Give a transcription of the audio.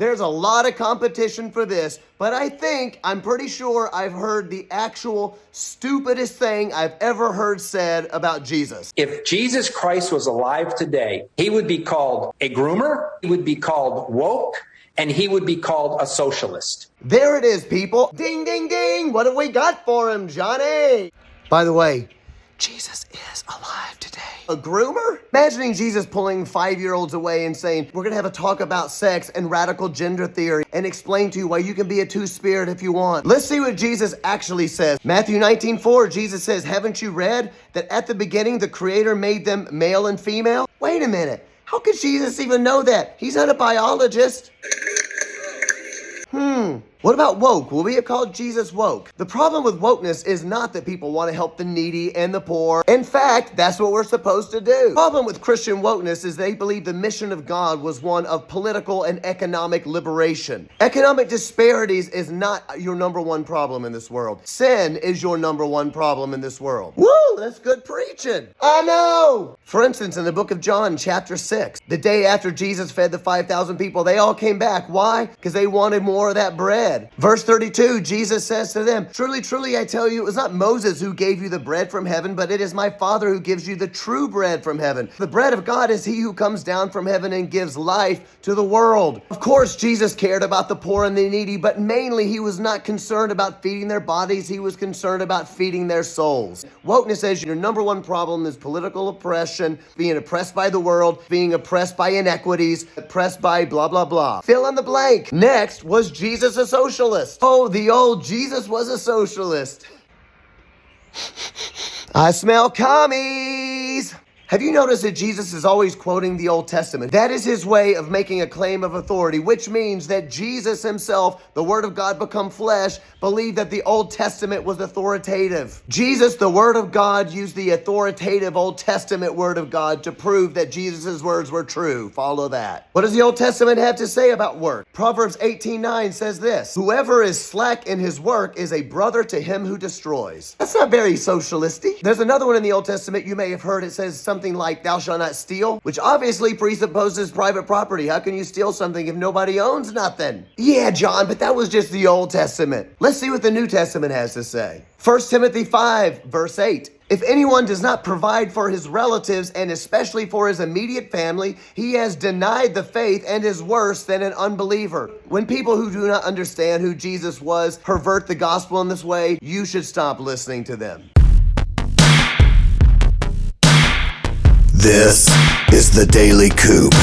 There's a lot of competition for this, but I'm pretty sure I've heard the actual stupidest thing I've ever heard said about Jesus. If Jesus Christ was alive today, he would be called a groomer, he would be called woke, and he would be called a socialist. There it is, people. Ding, ding, ding. What have we got for him, Johnny? By the way, Jesus is alive today. A groomer? Imagining Jesus pulling 5-year-olds away and saying, we're going to have a talk about sex and radical gender theory and explain to you why you can be a two-spirit if you want. Let's see what Jesus actually says. Matthew 19:4, Jesus says, haven't you read that at the beginning the Creator made them male and female? Wait a minute. How could Jesus even know that? He's not a biologist. What about woke? Will we have called Jesus woke? The problem with wokeness is not that people want to help the needy and the poor. In fact, that's what we're supposed to do. The problem with Christian wokeness is they believe the mission of God was one of political and economic liberation. Economic disparities is not your number one problem in this world. Sin is your number one problem in this world. Woo, that's good preaching. I know. For instance, in the book of John, chapter 6, the day after Jesus fed the 5,000 people, they all came back. Why? Because they wanted more of that bread. Verse 32, Jesus says to them, truly, truly, I tell you, it was not Moses who gave you the bread from heaven, but it is my Father who gives you the true bread from heaven. The bread of God is he who comes down from heaven and gives life to the world. Of course, Jesus cared about the poor and the needy, but mainly he was not concerned about feeding their bodies. He was concerned about feeding their souls. Wokeness says your number one problem is political oppression, being oppressed by the world, being oppressed by inequities, oppressed by blah, blah, blah. Fill in the blank. Next, was Jesus a socialist? Oh, the old Jesus was a socialist. I smell commies. Have you noticed that Jesus is always quoting the Old Testament? That is his way of making a claim of authority, which means that Jesus himself, the Word of God become flesh, believed that the Old Testament was authoritative. Jesus, the Word of God, used the authoritative Old Testament Word of God to prove that Jesus' words were true. Follow that. What does the Old Testament have to say about work? Proverbs 18:9 says this, whoever is slack in his work is a brother to him who destroys. That's not very socialistic. There's another one in the Old Testament you may have heard. It says something like thou shalt not steal, which obviously presupposes private property. How can you steal something if nobody owns nothing? Yeah, John, but that was just the Old Testament. Let's see what the New Testament has to say. 1 Timothy 5, verse 8. If anyone does not provide for his relatives and especially for his immediate family, he has denied the faith and is worse than an unbeliever. When people who do not understand who Jesus was pervert the gospel in this way, you should stop listening to them. This is the Daily Coop.